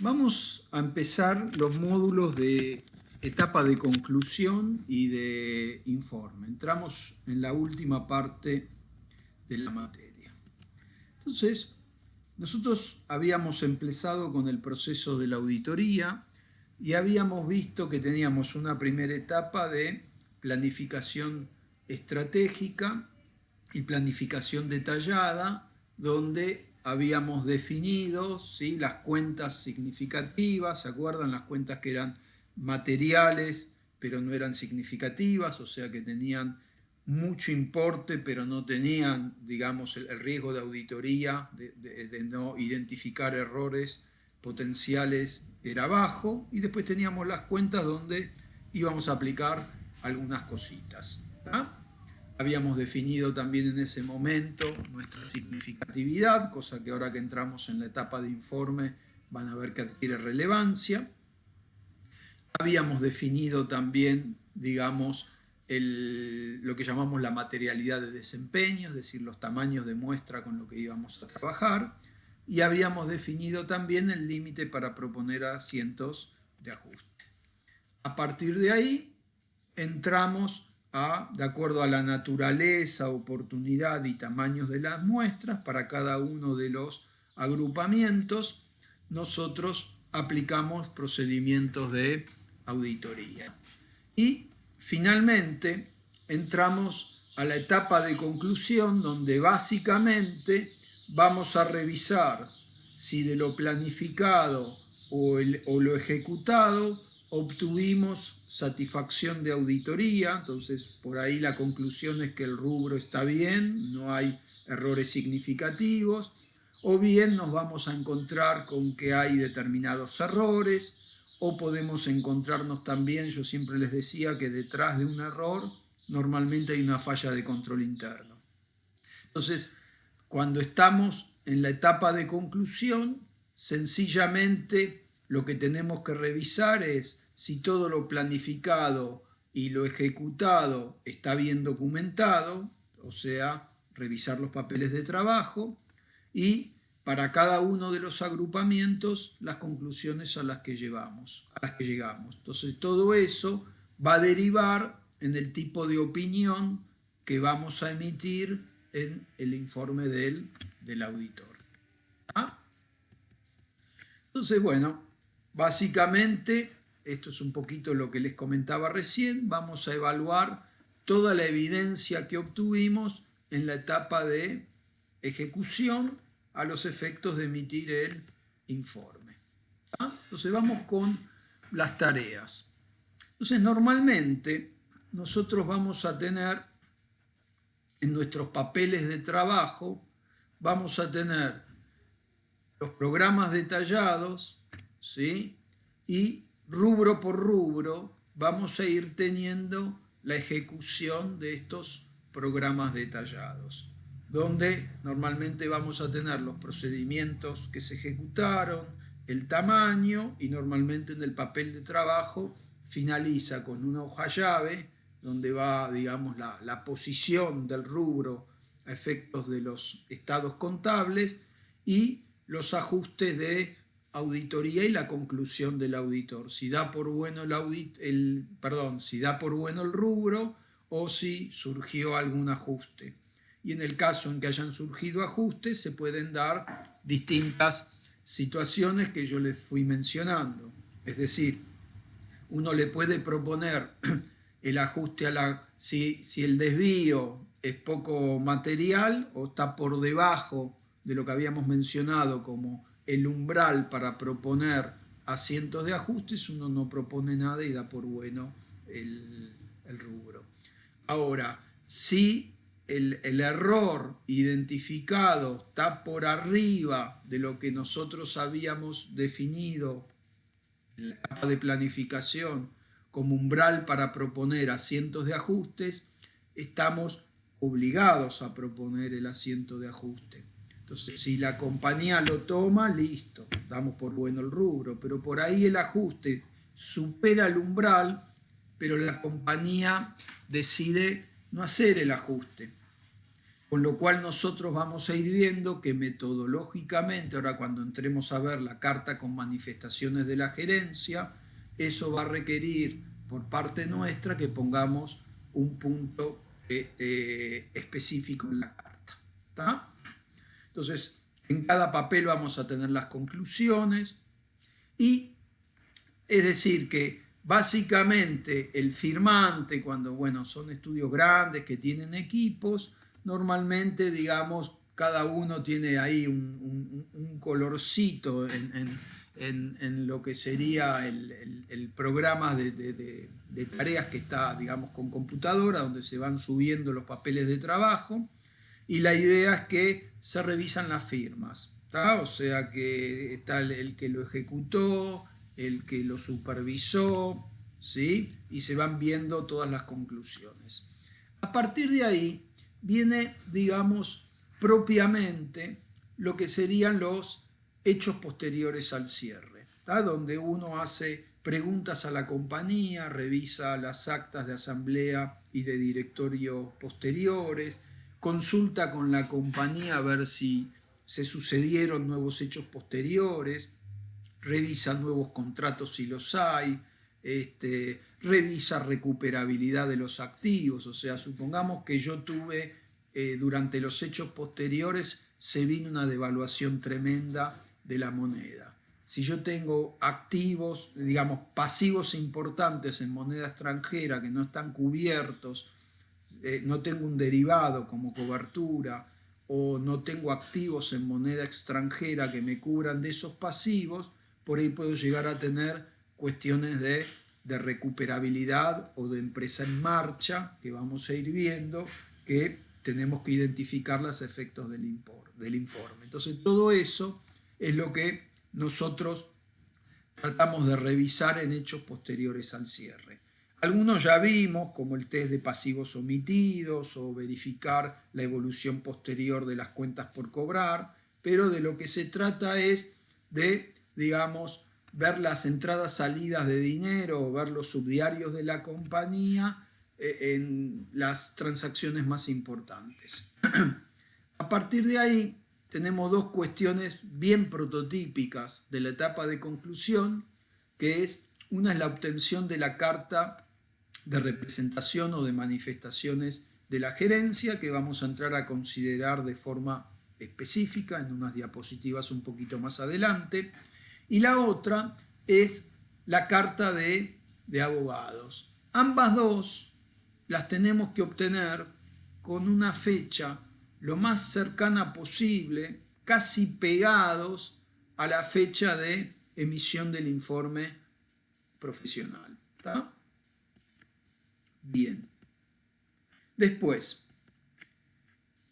Vamos a empezar los módulos de etapa de conclusión y de informe. Entramos en la última parte de la materia. Entonces, nosotros habíamos empezado con el proceso de la auditoría y habíamos visto que teníamos una primera etapa de planificación estratégica y planificación detallada, donde habíamos definido, ¿sí?, las cuentas significativas. ¿Se acuerdan? Las cuentas que eran materiales pero no eran significativas, o sea que tenían mucho importe pero no tenían, digamos, el riesgo de auditoría, de no identificar errores potenciales, era bajo. Y después teníamos las cuentas donde íbamos a aplicar algunas cositas, ¿tá? Habíamos definido también en ese momento nuestra significatividad, cosa que ahora que entramos en la etapa de informe van a ver que adquiere relevancia. Habíamos definido también, digamos, lo que llamamos la materialidad de desempeño, es decir, los tamaños de muestra con lo que íbamos a trabajar. Y habíamos definido también el límite para proponer asientos de ajuste. A partir de ahí entramos de acuerdo a la naturaleza, oportunidad y tamaños de las muestras, para cada uno de los agrupamientos, nosotros aplicamos procedimientos de auditoría. Y finalmente entramos a la etapa de conclusión, donde básicamente vamos a revisar si de lo planificado o lo ejecutado obtuvimos satisfacción de auditoría. Entonces, por ahí la conclusión es que el rubro está bien, no hay errores significativos, o bien nos vamos a encontrar con que hay determinados errores, o podemos encontrarnos también, yo siempre les decía que detrás de un error normalmente hay una falla de control interno. Entonces, cuando estamos en la etapa de conclusión, sencillamente lo que tenemos que revisar es si todo lo planificado y lo ejecutado está bien documentado, o sea, revisar los papeles de trabajo, y para cada uno de los agrupamientos las conclusiones a las que llegamos. Entonces, todo eso va a derivar en el tipo de opinión que vamos a emitir en el informe del auditor. ¿Ah? Entonces, bueno, básicamente, esto es un poquito lo que les comentaba recién, vamos a evaluar toda la evidencia que obtuvimos en la etapa de ejecución a los efectos de emitir el informe. ¿Ah? Entonces, vamos con las tareas. Entonces, normalmente nosotros vamos a tener en nuestros papeles de trabajo, vamos a tener los programas detallados, ¿sí? Y rubro por rubro vamos a ir teniendo la ejecución de estos programas detallados, donde normalmente vamos a tener los procedimientos que se ejecutaron, el tamaño, y normalmente en el papel de trabajo finaliza con una hoja llave donde va, digamos, la posición del rubro a efectos de los estados contables y los ajustes de auditoría y la conclusión del auditor, si da por bueno si da por bueno el rubro o si surgió algún ajuste. Y en el caso en que hayan surgido ajustes, se pueden dar distintas situaciones que yo les fui mencionando. Es decir, uno le puede proponer el ajuste si el desvío es poco material o está por debajo de lo que habíamos mencionado como el umbral para proponer asientos de ajustes, uno no propone nada y da por bueno el rubro. Ahora, si el error identificado está por arriba de lo que nosotros habíamos definido en la etapa de planificación como umbral para proponer asientos de ajustes, estamos obligados a proponer el asiento de ajuste. Entonces, si la compañía lo toma, listo, damos por bueno el rubro, pero por ahí el ajuste supera el umbral, pero la compañía decide no hacer el ajuste. Con lo cual nosotros vamos a ir viendo que metodológicamente, ahora cuando entremos a ver la carta con manifestaciones de la gerencia, eso va a requerir por parte nuestra que pongamos un punto específico en la carta. ¿Tá? Entonces, en cada papel vamos a tener las conclusiones y es decir que básicamente el firmante, cuando son estudios grandes que tienen equipos, normalmente, digamos, cada uno tiene ahí un colorcito en lo que sería el programa de tareas que está, digamos, con computadora, donde se van subiendo los papeles de trabajo, y la idea es que se revisan las firmas, ¿tá? O sea que está el que lo ejecutó, el que lo supervisó, ¿sí? Y se van viendo todas las conclusiones. A partir de ahí viene, digamos, propiamente lo que serían los hechos posteriores al cierre, ¿tá? Donde uno hace preguntas a la compañía, revisa las actas de asamblea y de directorio posteriores, consulta con la compañía a ver si se sucedieron nuevos hechos posteriores, revisa nuevos contratos si los hay, revisa recuperabilidad de los activos. O sea, supongamos que yo tuve durante los hechos posteriores se vino una devaluación tremenda de la moneda. Si yo tengo activos, digamos, pasivos importantes en moneda extranjera que no están cubiertos, no tengo un derivado como cobertura o no tengo activos en moneda extranjera que me cubran de esos pasivos, por ahí puedo llegar a tener cuestiones de recuperabilidad o de empresa en marcha, que vamos a ir viendo, que tenemos que identificar los efectos del informe. Entonces, todo eso es lo que nosotros tratamos de revisar en hechos posteriores al cierre. Algunos ya vimos, como el test de pasivos omitidos o verificar la evolución posterior de las cuentas por cobrar, pero de lo que se trata es de, digamos, ver las entradas salidas de dinero o ver los subdiarios de la compañía en las transacciones más importantes. A partir de ahí tenemos dos cuestiones bien prototípicas de la etapa de conclusión, que es, una es la obtención de la carta de representación o de manifestaciones de la gerencia, que vamos a entrar a considerar de forma específica en unas diapositivas un poquito más adelante, y la otra es la carta de abogados. Ambas dos las tenemos que obtener con una fecha lo más cercana posible, casi pegados a la fecha de emisión del informe profesional. ¿Tá? Bien. Después,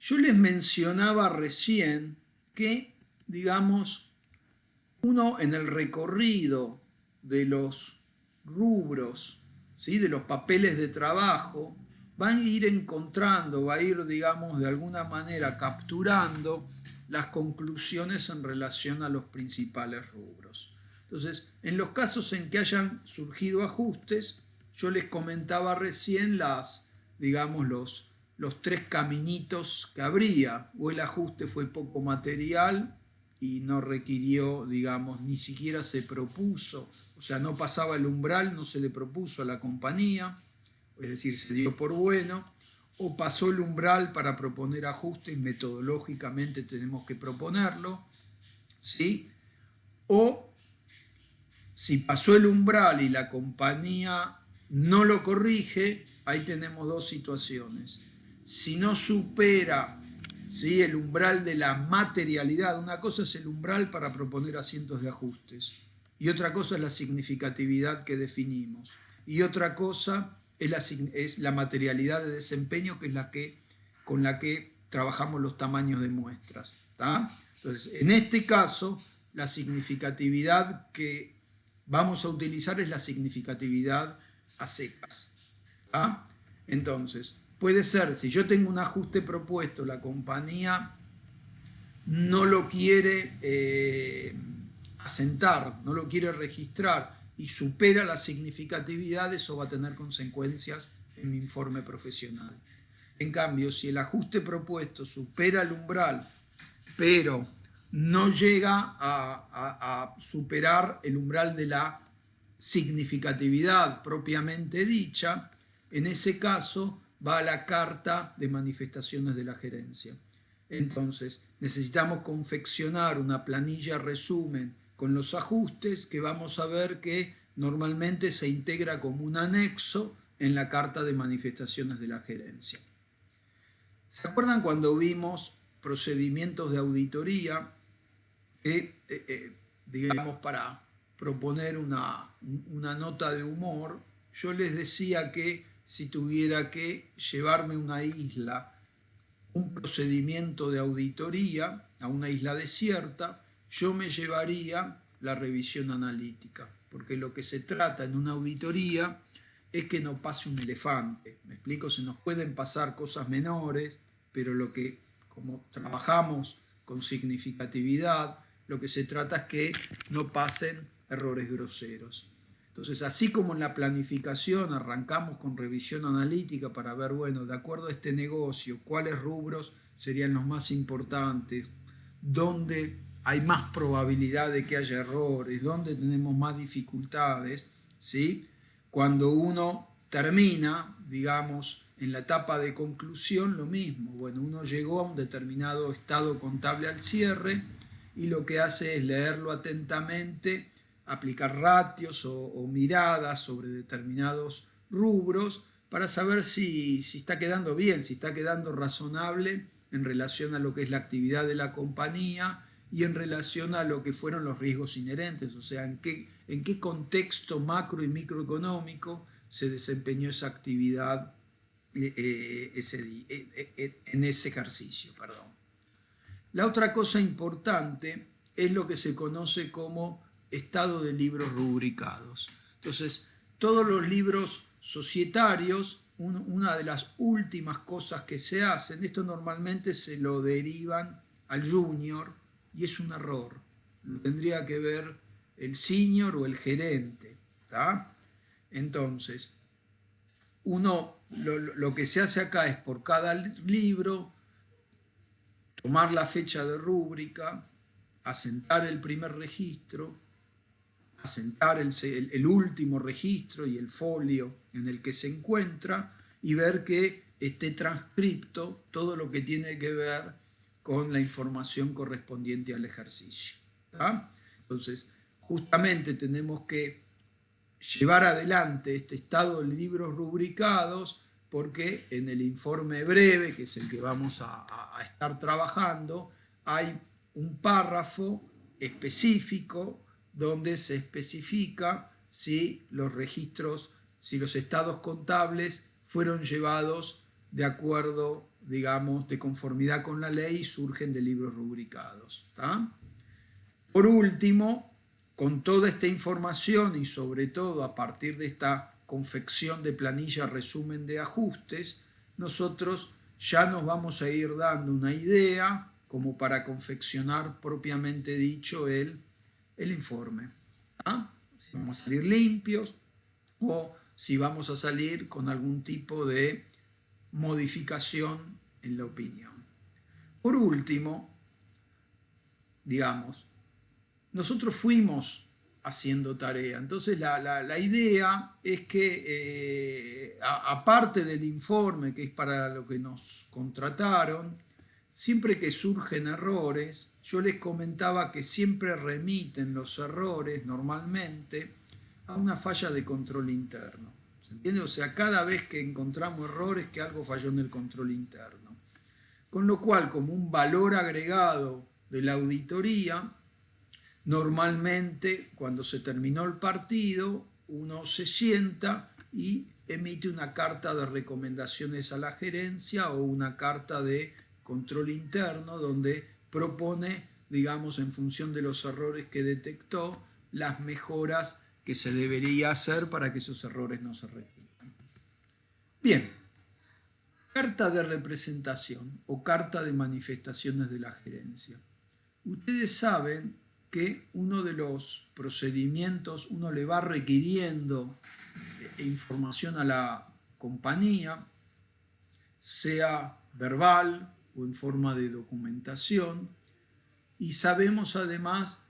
yo les mencionaba recién que, digamos, uno en el recorrido de los rubros, ¿sí?, de los papeles de trabajo, va a ir encontrando, va a ir, digamos, de alguna manera capturando las conclusiones en relación a los principales rubros. Entonces, en los casos en que hayan surgido ajustes, yo les comentaba recién digamos, los tres caminitos que habría, o el ajuste fue poco material y no requirió, digamos, ni siquiera se propuso, o sea, no pasaba el umbral, no se le propuso a la compañía, es decir, se dio por bueno, o pasó el umbral para proponer ajustes, metodológicamente tenemos que proponerlo, ¿sí? O si pasó el umbral y la compañía no lo corrige, ahí tenemos dos situaciones. Si no supera, ¿sí?, el umbral de la materialidad, una cosa es el umbral para proponer asientos de ajustes y otra cosa es la significatividad que definimos y otra cosa es la materialidad de desempeño, que es con la que trabajamos los tamaños de muestras. ¿Tá? Entonces, en este caso, la significatividad que vamos a utilizar es la significatividad a secas. ¿Tá? Entonces, puede ser, si yo tengo un ajuste propuesto, la compañía no lo quiere asentar, no lo quiere registrar y supera la significatividad, eso va a tener consecuencias en mi informe profesional. En cambio, si el ajuste propuesto supera el umbral, pero no llega a superar el umbral de la significatividad propiamente dicha, en ese caso va a la carta de manifestaciones de la gerencia. Entonces, necesitamos confeccionar una planilla resumen con los ajustes que vamos a ver que normalmente se integra como un anexo en la carta de manifestaciones de la gerencia. ¿Se acuerdan cuando vimos procedimientos de auditoría que, digamos, para proponer una nota de humor, yo les decía que si tuviera que llevarme una isla, un procedimiento de auditoría a una isla desierta, yo me llevaría la revisión analítica, porque lo que se trata en una auditoría es que no pase un elefante. ¿Me explico? Se nos pueden pasar cosas menores, pero como trabajamos con significatividad, lo que se trata es que no pasen errores groseros. Entonces, así como en la planificación arrancamos con revisión analítica para ver, bueno, de acuerdo a este negocio, cuáles rubros serían los más importantes, dónde hay más probabilidad de que haya errores, dónde tenemos más dificultades, ¿sí? Cuando uno termina, digamos, en la etapa de conclusión, lo mismo. Bueno, uno llegó a un determinado estado contable al cierre y lo que hace es leerlo atentamente, aplicar ratios o miradas sobre determinados rubros para saber si está quedando bien, si está quedando razonable en relación a lo que es la actividad de la compañía y en relación a lo que fueron los riesgos inherentes, o sea, en qué contexto macro y microeconómico se desempeñó esa actividad en ese ejercicio. La otra cosa importante es lo que se conoce como estado de libros rubricados. Entonces, todos los libros societarios, una de las últimas cosas que se hacen, esto normalmente se lo derivan al junior y es un error. Lo tendría que ver el senior o el gerente. ¿Tá? Entonces, lo que se hace acá es por cada libro tomar la fecha de rúbrica, asentar el primer registro, asentar el último registro y el folio en el que se encuentra y ver que esté transcripto todo lo que tiene que ver con la información correspondiente al ejercicio. ¿Tá? Entonces, justamente tenemos que llevar adelante este estado de libros rubricados porque en el informe breve, que es el que vamos a estar trabajando, hay un párrafo específico donde se especifica si los registros, si los estados contables fueron llevados de acuerdo, digamos, de conformidad con la ley y surgen de libros rubricados. ¿Tá? Por último, con toda esta información y sobre todo a partir de esta confección de planilla resumen de ajustes, nosotros ya nos vamos a ir dando una idea como para confeccionar propiamente dicho el informe. ¿Ah? Si vamos a salir limpios o si vamos a salir con algún tipo de modificación en la opinión. Por último, digamos, nosotros fuimos haciendo tarea. Entonces la idea es que, aparte del informe, que es para lo que nos contrataron, siempre que surgen errores, yo les comentaba que siempre remiten los errores normalmente a una falla de control interno. ¿Se entiende? O sea, cada vez que encontramos errores, que algo falló en el control interno. Con lo cual, como un valor agregado de la auditoría, normalmente, cuando se terminó el partido, uno se sienta y emite una carta de recomendaciones a la gerencia o una carta de control interno donde propone, digamos, en función de los errores que detectó, las mejoras que se debería hacer para que esos errores no se repitan. Bien, carta de representación o carta de manifestaciones de la gerencia. Ustedes saben que uno de los procedimientos, uno le va requiriendo información a la compañía, sea verbal o en forma de documentación, y sabemos además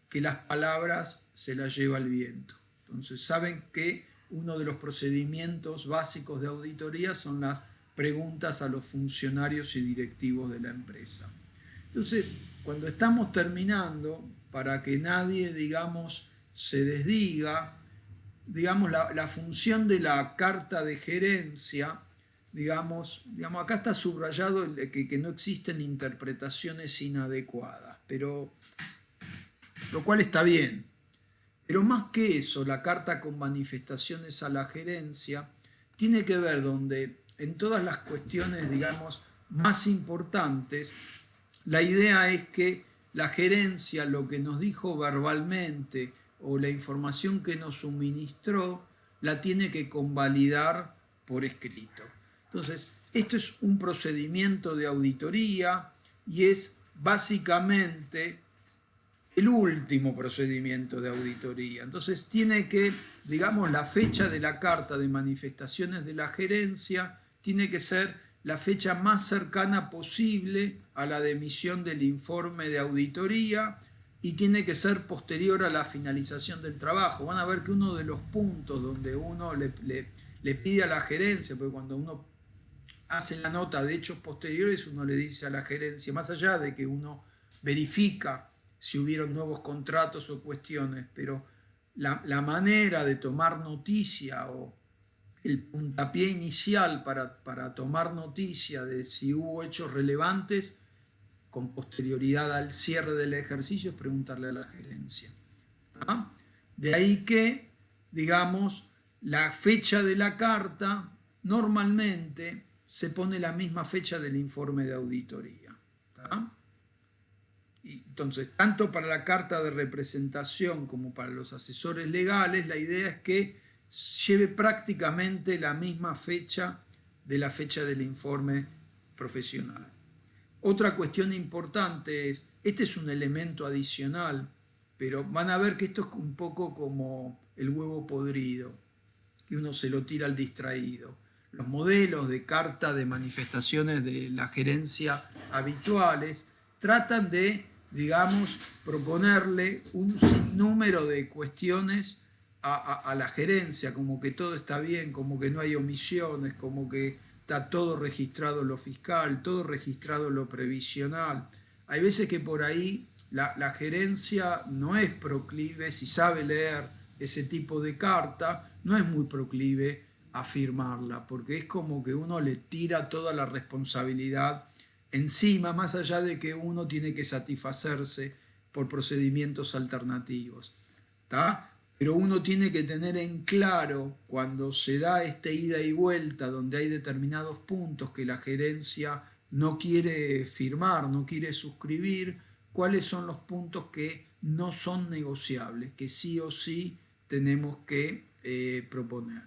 que las palabras se las lleva el viento. Entonces saben que uno de los procedimientos básicos de auditoría son las preguntas a los funcionarios y directivos de la empresa. Entonces, cuando estamos terminando, para que nadie, digamos, se desdiga, digamos, la función de la carta de gerencia, digamos, acá está subrayado que no existen interpretaciones inadecuadas, pero lo cual está bien. Pero más que eso, la carta con manifestaciones a la gerencia tiene que ver donde en todas las cuestiones, digamos, más importantes, la idea es que la gerencia, lo que nos dijo verbalmente o la información que nos suministró, la tiene que convalidar por escrito. Entonces, esto es un procedimiento de auditoría y es básicamente el último procedimiento de auditoría. Entonces tiene que, digamos, la fecha de la carta de manifestaciones de la gerencia tiene que ser la fecha más cercana posible a la de emisión del informe de auditoría y tiene que ser posterior a la finalización del trabajo. Van a ver que uno de los puntos donde uno le pide a la gerencia, porque cuando uno hace la nota de hechos posteriores, uno le dice a la gerencia, más allá de que uno verifica si hubieron nuevos contratos o cuestiones, pero la manera de tomar noticia o el puntapié inicial para tomar noticia de si hubo hechos relevantes con posterioridad al cierre del ejercicio es preguntarle a la gerencia. ¿Ah? De ahí que, digamos, la fecha de la carta normalmente se pone la misma fecha del informe de auditoría. ¿Tá? Entonces, tanto para la carta de representación como para los asesores legales, la idea es que lleve prácticamente la misma fecha de la fecha del informe profesional. Otra cuestión importante es, este es un elemento adicional, pero van a ver que esto es un poco como el huevo podrido, que uno se lo tira al distraído. Los modelos de carta de manifestaciones de la gerencia habituales tratan de, digamos, proponerle un sinnúmero de cuestiones a la gerencia, como que todo está bien, como que no hay omisiones, como que está todo registrado lo fiscal, todo registrado lo previsional. Hay veces que por ahí la gerencia no es proclive, si sabe leer ese tipo de carta, no es muy proclive a firmarla, porque es como que uno le tira toda la responsabilidad encima, más allá de que uno tiene que satisfacerse por procedimientos alternativos. ¿Tá? Pero uno tiene que tener en claro, cuando se da esta ida y vuelta, donde hay determinados puntos que la gerencia no quiere firmar, no quiere suscribir, cuáles son los puntos que no son negociables, que sí o sí tenemos que proponer.